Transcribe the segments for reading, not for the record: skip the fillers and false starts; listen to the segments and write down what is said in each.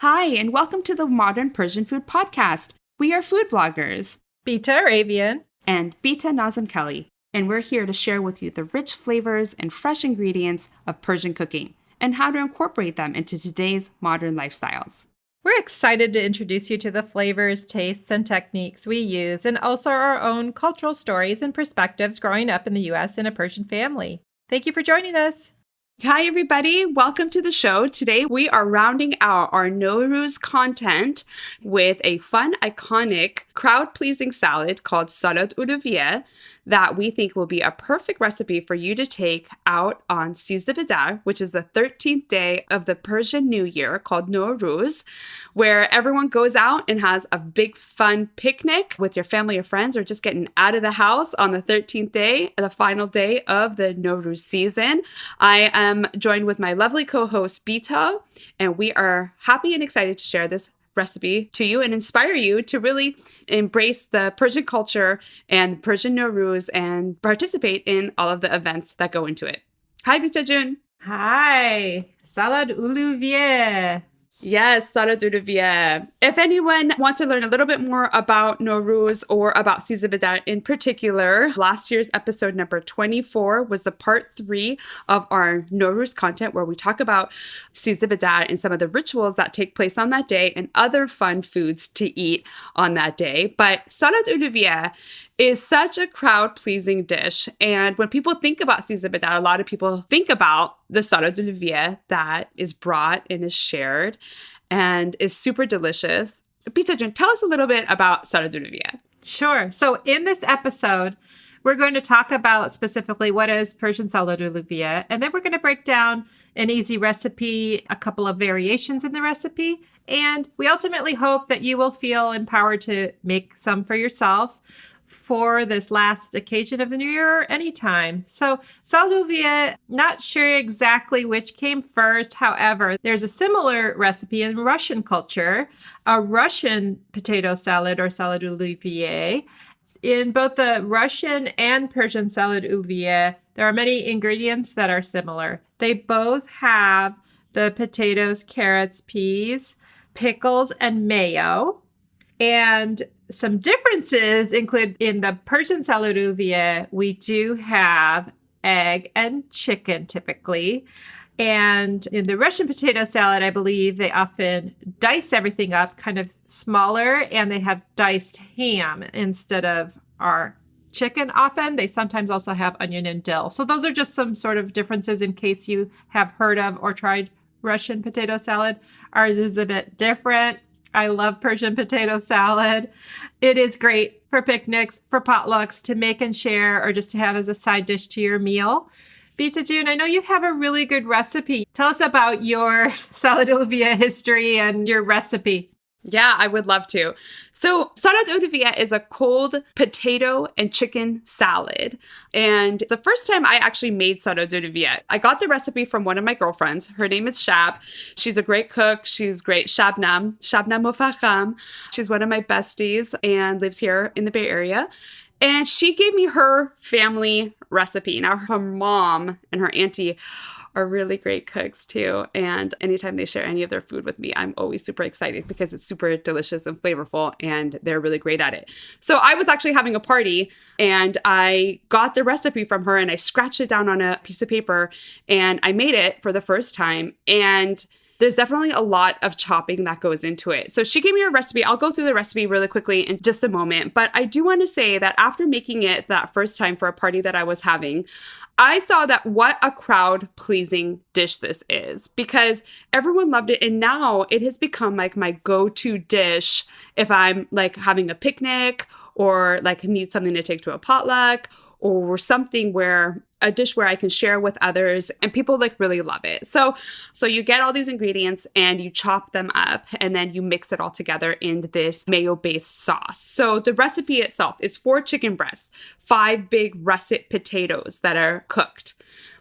Hi, and welcome to the Modern Persian Food Podcast. We are food bloggers, Bita Arabian, and Bita Nazim Kelly, and we're here to share with you the rich flavors and fresh ingredients of Persian cooking and how to incorporate them into today's modern lifestyles. We're excited to introduce you to the flavors, tastes, and techniques we use, and also our own cultural stories and perspectives growing up in the U.S. in a Persian family. Thank you for joining us. Hi, everybody. Welcome to the show. Today, we are rounding out our Nowruz content with a fun, iconic, crowd-pleasing salad called Salad Olivier that we think will be a perfect recipe for you to take out on Sizdeh Bedar, which is the 13th day of the Persian New Year called Norooz, where everyone goes out and has a big, fun picnic with your family or friends, or just getting out of the house on the 13th day, the final day of the Nowruz season. I am joined with my lovely co-host, Bita, and we are happy and excited to share this recipe to you and inspire you to really embrace the Persian culture and Persian Nowruz and participate in all of the events that go into it. Hi, Bita Jun. Hi, Salad Olivier. Yes, Salad Olivier. If anyone wants to learn a little bit more about Norooz or about Sizdeh Bedar in particular, last year's episode number 24 was the part 3 of our Norooz content where we talk about Sizdeh Bedar and some of the rituals that take place on that day and other fun foods to eat on that day. But Salad Olivier is such a crowd-pleasing dish. And when people think about Sizdeh Bedar, a lot of people think about the Salad Olivier that is brought and is shared and is super delicious. Bita, tell us a little bit about Salad Olivier. Sure. So in this episode, we're going to talk about specifically what is Persian Salad Olivier, and then we're going to break down an easy recipe, a couple of variations in the recipe, and we ultimately hope that you will feel empowered to make some for yourself for this last occasion of the new year or anytime. So Salad Olivier, not sure exactly which came first. However, there's a similar recipe in Russian culture, a Russian potato salad or Salad Olivier. In both the Russian and Persian Salad Olivier, there are many ingredients that are similar. They both have the potatoes, carrots, peas, pickles, and mayo. And some differences include in the Persian Salad Olivier, we do have egg and chicken typically. And in the Russian potato salad, I believe they often dice everything up kind of smaller, and they have diced ham instead of our chicken often. They sometimes also have onion and dill. So those are just some sort of differences in case you have heard of or tried Russian potato salad. Ours is a bit different. I love Persian potato salad. It is great for picnics, for potlucks, to make and share, or just to have as a side dish to your meal. Bita June, I know you have a really good recipe. Tell us about your Salad Olivier history and your recipe. Yeah, I would love to. So Salad Olivier is a cold potato and chicken salad. And the first time I actually made Salad Olivier, I got the recipe from one of my girlfriends. Her name is Shab. She's a great cook. She's great. Shabnam Mofacham. She's one of my besties and lives here in the Bay Area. And she gave me her family recipe. Now, her mom and her auntie are really great cooks too. And anytime they share any of their food with me, I'm always super excited because it's super delicious and flavorful and they're really great at it. So I was actually having a party and I got the recipe from her and I scratched it down on a piece of paper and I made it for the first time. And there's definitely a lot of chopping that goes into it. So she gave me a recipe. I'll go through the recipe really quickly in just a moment. But I do want to say that after making it that first time for a party that I was having, I saw that what a crowd-pleasing dish this is because everyone loved it. And now it has become like my go-to dish if I'm like having a picnic or like need something to take to a potluck or something where a dish where I can share with others and people like really love it. So you get all these ingredients and you chop them up and then you mix it all together in this mayo-based sauce. So the recipe itself is 4 chicken breasts, 5 big russet potatoes that are cooked,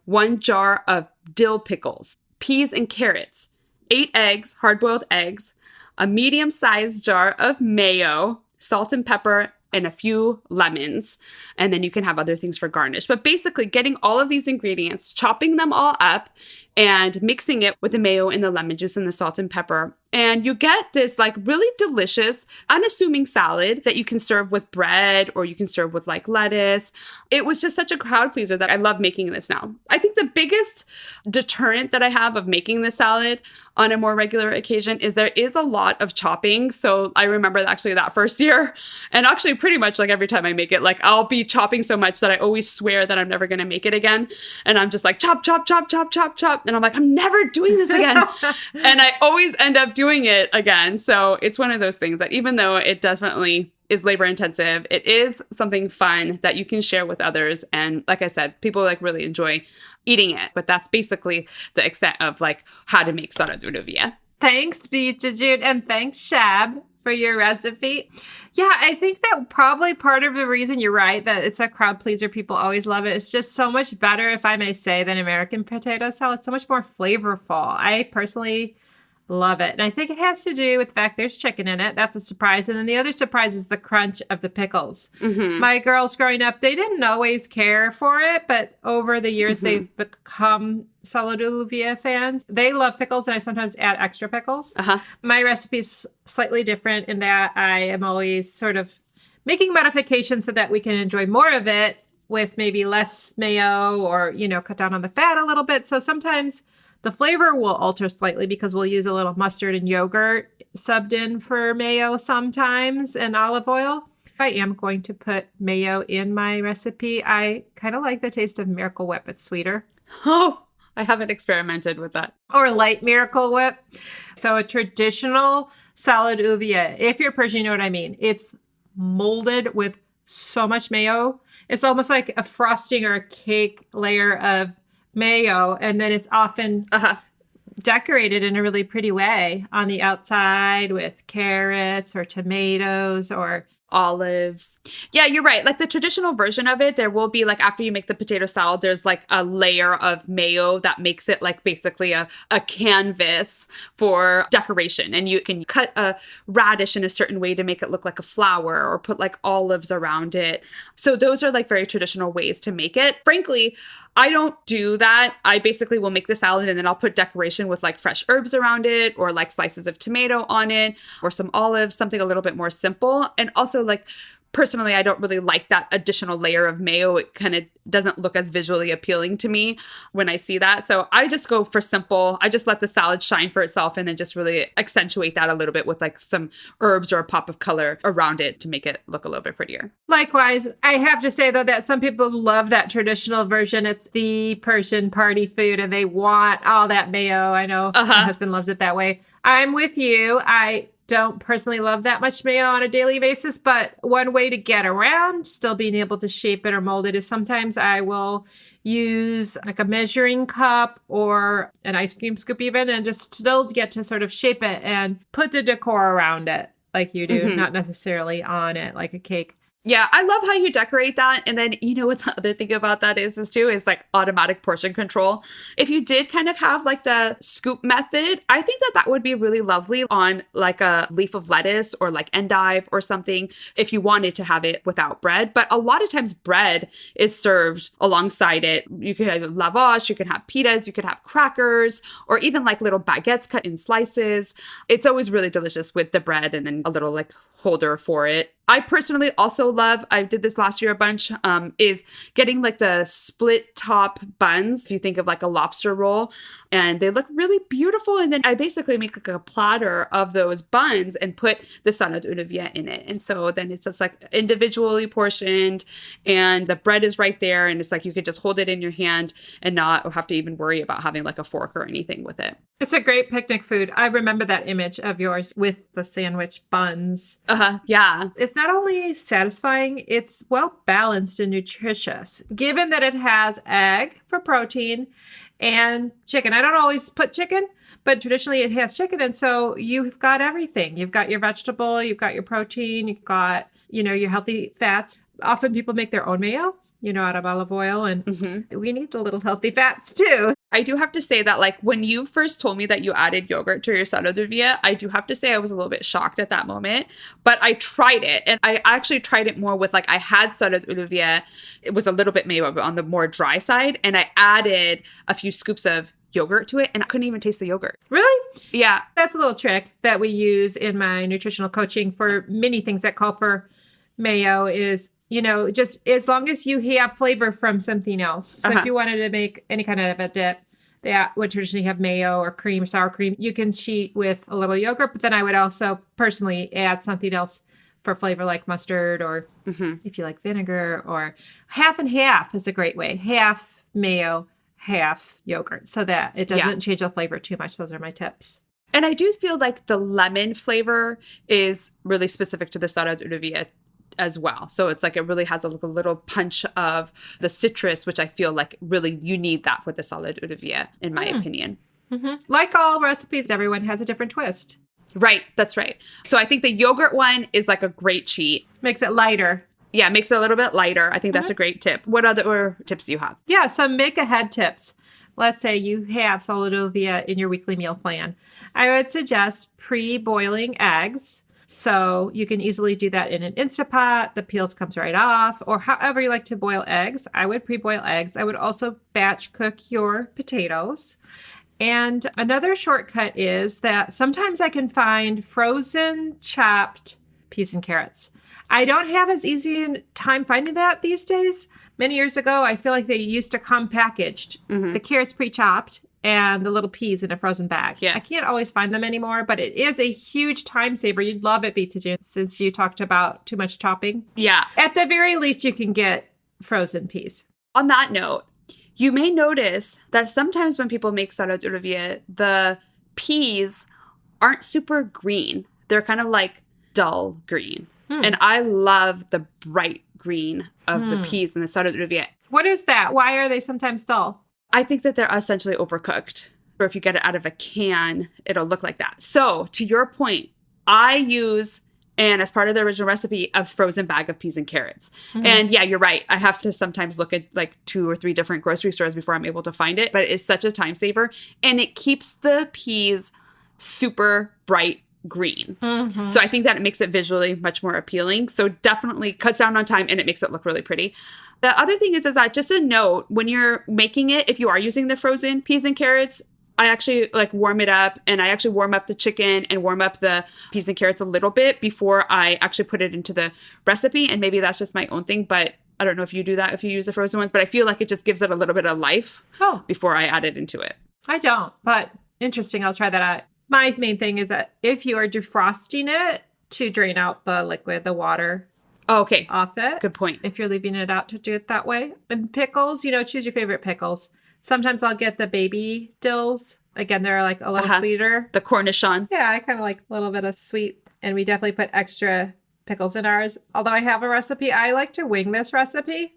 1 jar of dill pickles, peas and carrots, 8 eggs, hard-boiled eggs, a medium-sized jar of mayo, salt and pepper, and a few lemons. And then you can have other things for garnish. But basically getting all of these ingredients, chopping them all up and mixing it with the mayo and the lemon juice and the salt and pepper And you get this like really delicious, unassuming salad that you can serve with bread or you can serve with like lettuce. It was just such a crowd pleaser that I love making this now. I think the biggest deterrent that I have of making this salad on a more regular occasion is there is a lot of chopping. So I remember actually that first year, and actually pretty much like every time I make it, like I'll be chopping so much that I always swear that I'm never going to make it again. And I'm just like chop, chop, chop, chop, chop, chop. And I'm like, I'm never doing this again. And I always end up doing it again. So it's one of those things that even though it definitely is labor intensive, it is something fun that you can share with others. And like I said, people like really enjoy eating it. But that's basically the extent of like how to make Salad Olivier. Thanks, Jude, and thanks, Shab, for your recipe. Yeah, I think that probably part of the reason you're right, that it's a crowd pleaser. People always love it. It's just so much better, if I may say, than American potato salad. So much more flavorful. I personally love it. And I think it has to do with the fact there's chicken in it. That's a surprise. And then the other surprise is the crunch of the pickles. Mm-hmm. My girls growing up, they didn't always care for it, but over the years, they've become Salad Olivier fans. They love pickles, and I sometimes add extra pickles. My recipe's slightly different in that I am always sort of making modifications so that we can enjoy more of it with maybe less mayo or, cut down on the fat a little bit. So sometimes the flavor will alter slightly because we'll use a little mustard and yogurt subbed in for mayo sometimes, and olive oil. If I am going to put mayo in my recipe, I kind of like the taste of Miracle Whip. It's sweeter. Oh, I haven't experimented with that. Or light Miracle Whip. So a traditional Salad Olivier, if you're Persian, you know what I mean. It's molded with so much mayo. It's almost like a frosting or a cake layer of mayo, and then it's often decorated in a really pretty way on the outside with carrots or tomatoes or olives. Yeah, you're right. Like the traditional version of it, there will be like after you make the potato salad, there's like a layer of mayo that makes it like basically a canvas for decoration. And you can cut a radish in a certain way to make it look like a flower or put like olives around it. So those are like very traditional ways to make it. Frankly, I don't do that. I basically will make the salad and then I'll put decoration with like fresh herbs around it or like slices of tomato on it or some olives, something a little bit more simple. And also like personally, I don't really like that additional layer of mayo. It kind of doesn't look as visually appealing to me when I see that. So I just go for simple. I just let the salad shine for itself and then just really accentuate that a little bit with like some herbs or a pop of color around it to make it look a little bit prettier. Likewise, I have to say though that some people love that traditional version. It's the Persian party food and they want all that mayo. I know my husband loves it that way. I'm with you. I don't personally love that much mayo on a daily basis, but one way to get around still being able to shape it or mold it is sometimes I will use like a measuring cup or an ice cream scoop even and just still get to sort of shape it and put the decor around it like you do, not necessarily on it like a cake. Yeah, I love how you decorate that. And then, you know, what the other thing about that is like automatic portion control. If you did kind of have like the scoop method, I think that would be really lovely on like a leaf of lettuce or like endive or something if you wanted to have it without bread. But a lot of times bread is served alongside it. You could have lavash, you can have pitas, you could have crackers, or even like little baguettes cut in slices. It's always really delicious with the bread and then a little like holder for it. I personally also love, I did this last year a bunch, is getting like the split top buns. If you think of like a lobster roll, and they look really beautiful. And then I basically make like a platter of those buns and put the Salad Olivier in it. And so then it's just like individually portioned and the bread is right there. And it's like you could just hold it in your hand and not have to even worry about having like a fork or anything with it. It's a great picnic food. I remember that image of yours with the sandwich buns. Yeah. It's not only satisfying, it's well balanced and nutritious. Given that it has egg for protein and chicken. I don't always put chicken, but traditionally it has chicken. And so you've got everything. You've got your vegetable, you've got your protein, you've got, your healthy fats. Often people make their own mayo, out of olive oil, and we need the little healthy fats too. I do have to say that like when you first told me that you added yogurt to your Salad Olivier, I do have to say I was a little bit shocked at that moment, but I tried it and I actually tried it more with like I had Salad Olivier. It was a little bit maybe on the more dry side and I added a few scoops of yogurt to it, and I couldn't even taste the yogurt. Really? Yeah. That's a little trick that we use in my nutritional coaching for many things that call for mayo is, just as long as you have flavor from something else. So if you wanted to make any kind of a dip that would traditionally have mayo or cream or sour cream, you can cheat with a little yogurt. But then I would also personally add something else for flavor like mustard or if you like vinegar, or half and half is a great way. Half mayo, half yogurt, so that it doesn't change the flavor too much. Those are my tips. And I do feel like the lemon flavor is really specific to the Salad Olivier as well. So it's like it really has a little punch of the citrus, which I feel like really you need that with the Salad Olivier, in my opinion. Like all recipes, everyone has a different twist. Right. That's right. So I think the yogurt one is like a great cheat. Makes it lighter. Yeah, makes it a little bit lighter. I think that's a great tip. What other tips do you have? Yeah, some make ahead tips. Let's say you have Salad Olivier in your weekly meal plan. I would suggest pre-boiling eggs. So you can easily do that in an Instapot. The peels comes right off, or however you like to boil eggs. I would pre-boil eggs. I would also batch cook your potatoes. And another shortcut is that sometimes I can find frozen chopped peas and carrots. I don't have as easy a time finding that these days. Many years ago, I feel like they used to come packaged, the carrots pre-chopped and the little peas in a frozen bag. Yeah. I can't always find them anymore, but it is a huge time saver. You'd love it, BTJ, since you talked about too much chopping. Yeah. At the very least, you can get frozen peas. On that note, you may notice that sometimes when people make Salad Olivier, the peas aren't super green. They're kind of like dull green. And I love the bright green of the peas in the Salad Olivier. What is that? Why are they sometimes dull? I think that they're essentially overcooked. Or if you get it out of a can, it'll look like that. So to your point, I use, and as part of the original recipe, a frozen bag of peas and carrots. And yeah, you're right. I have to sometimes look at like 2 or 3 different grocery stores before I'm able to find it. But it's such a time saver. And it keeps the peas super bright green. So I think that it makes it visually much more appealing. So definitely cuts down on time and it makes it look really pretty. The other thing is that just a note, when you're making it, if you are using the frozen peas and carrots, I actually like warm it up, and I actually warm up the chicken and warm up the peas and carrots a little bit before I actually put it into the recipe. And maybe that's just my own thing, but I don't know if you do that if you use the frozen ones, but I feel like it just gives it a little bit of life before I add it into it. I don't, but interesting. I'll try that out. My main thing is that if you are defrosting it, to drain out the liquid, the water off it. Good point. If you're leaving it out, to do it that way. And pickles, choose your favorite pickles. Sometimes I'll get the baby dills. Again, they're like a little sweeter. The Cornichon. Yeah, I kind of like a little bit of sweet. And we definitely put extra pickles in ours. Although I have a recipe, I like to wing this recipe.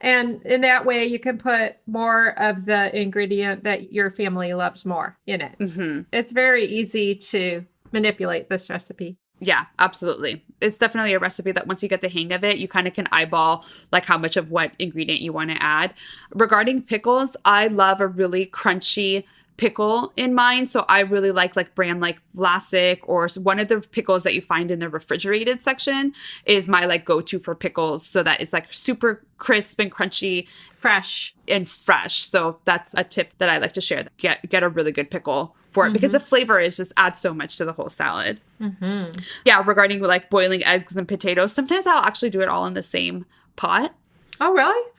And in that way, you can put more of the ingredient that your family loves more in it. It's very easy to manipulate this recipe. Yeah, absolutely. It's definitely a recipe that once you get the hang of it, you kind of can eyeball like how much of what ingredient you want to add. Regarding pickles, I love a really crunchy pickle in mine. So I really like brand like Vlasic, or one of the pickles that you find in the refrigerated section is my like go-to for pickles. So that it's like super crisp and crunchy. Fresh. So that's a tip that I like to share. Get a really good pickle for it because the flavor is just adds so much to the whole salad. Yeah, regarding like boiling eggs and potatoes, sometimes I'll actually do it all in the same pot. Oh, really?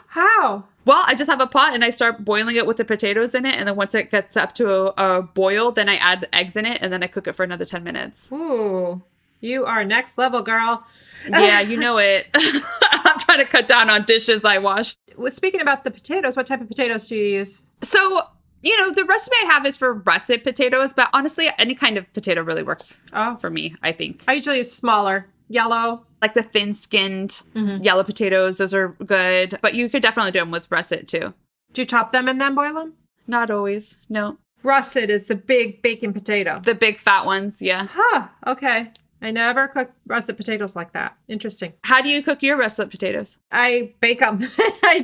How? Well, I just have a pot and I start boiling it with the potatoes in it. And then once it gets up to a boil, then I add the eggs in it and then I cook it for another 10 minutes. Ooh, you are next level, girl. Yeah, you know it. I'm trying to cut down on dishes I wash. Well, speaking about the potatoes, what type of potatoes do you use? So, the recipe I have is for russet potatoes, but honestly, any kind of potato really works for me, I think. I usually use smaller, yellow. Like the thin-skinned yellow potatoes, those are good. But you could definitely do them with russet, too. Do you chop them and then boil them? Not always, no. Russet is the big bacon potato. The big fat ones, yeah. Huh, okay. I never cooked russet potatoes like that. Interesting. How do you cook your russet potatoes? I bake them.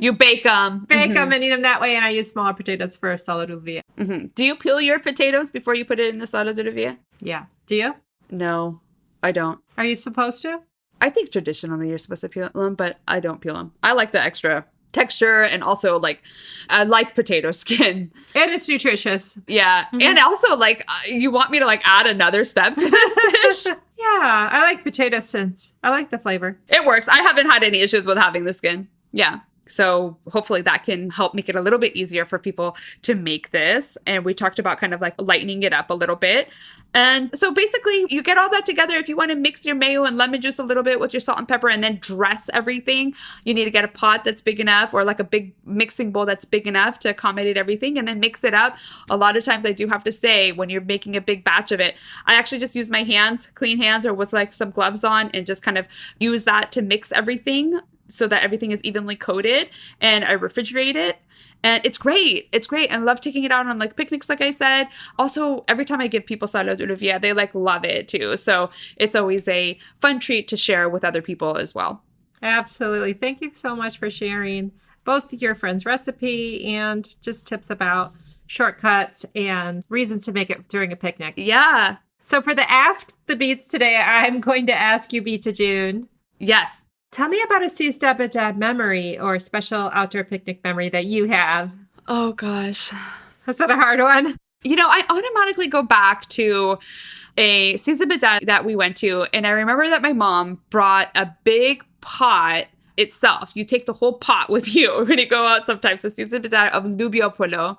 You bake them. Bake them and eat them that way, and I use smaller potatoes for Salad Olivier. Do you peel your potatoes before you put it in the Salad Olivier? Yeah. Do you? No, I don't. Are you supposed to? I think traditionally you're supposed to peel them, but I don't peel them. I like the extra texture, and also like I like potato skin. And it's nutritious. Yeah. And also like you want me to like add another step to this dish? Yeah, I like potato skins. I like the flavor. It works. I haven't had any issues with having the skin. Yeah. So hopefully that can help make it a little bit easier for people to make this. And we talked about kind of like lightening it up a little bit. And so basically you get all that together. If you want to mix your mayo and lemon juice a little bit with your salt and pepper and then dress everything, you need to get a pot that's big enough or like a big mixing bowl that's big enough to accommodate everything and then mix it up. A lot of times I do have to say when you're making a big batch of it, I actually just use my hands, clean hands or with like some gloves on and just kind of use that to mix everything so that everything is evenly coated, and I refrigerate it. And it's great. It's great. I love taking it out on like picnics, like I said. Also, every time I give people Salad Olivier, they like love it too. So it's always a fun treat to share with other people as well. Absolutely. Thank you so much for sharing both your friend's recipe and just tips about shortcuts and reasons to make it during a picnic. Yeah. So for the Ask the Beats today, I'm going to ask you, Bita June. Yes. Tell me about a Sizdeh Bedar memory or special outdoor picnic memory that you have. Oh, gosh. Is that a hard one? You know, I automatically go back to a Sizdeh Bedar that we went to. And I remember that my mom brought a big pot itself. You take the whole pot with you when you go out sometimes. The Sizdeh Bedar of lubia polo.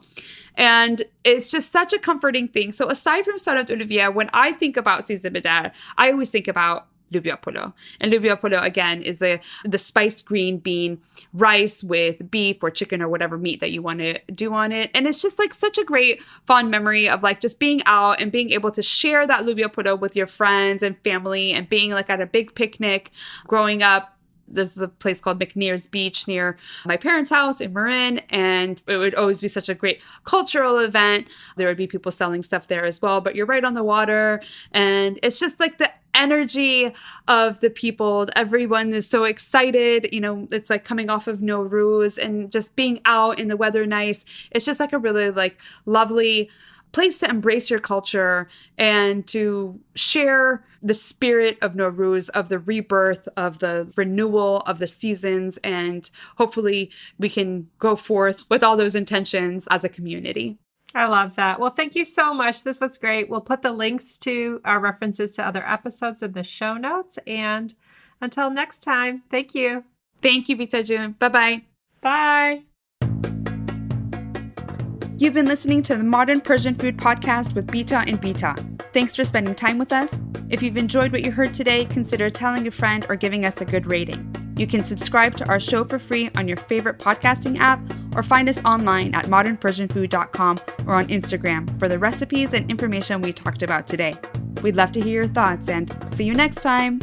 And it's just such a comforting thing. So aside from Salad Olivier, when I think about Sizdeh Bedar, I always think about lubia polo. And lubia polo, again, is the spiced green bean rice with beef or chicken or whatever meat that you want to do on it. And it's just like such a great fond memory of like just being out and being able to share that lubia polo with your friends and family and being like at a big picnic growing up. This is a place called McNear's Beach near my parents' house in Marin, and it would always be such a great cultural event. There would be people selling stuff there as well, but you're right on the water, and it's just like the energy of the people. Everyone is so excited. You know, it's like coming off of Norooz and just being out in the weather nice. It's just like a really like lovely place to embrace your culture and to share the spirit of Nowruz, of the rebirth, of the renewal of the seasons. And hopefully we can go forth with all those intentions as a community. I love that. Well, thank you so much. This was great. We'll put the links to our references to other episodes in the show notes. And until next time, thank you. Thank you, Bita June. Bye-bye. Bye. You've been listening to the Modern Persian Food Podcast with Bita and Bita. Thanks for spending time with us. If you've enjoyed what you heard today, consider telling a friend or giving us a good rating. You can subscribe to our show for free on your favorite podcasting app or find us online at modernpersianfood.com or on Instagram for the recipes and information we talked about today. We'd love to hear your thoughts and see you next time.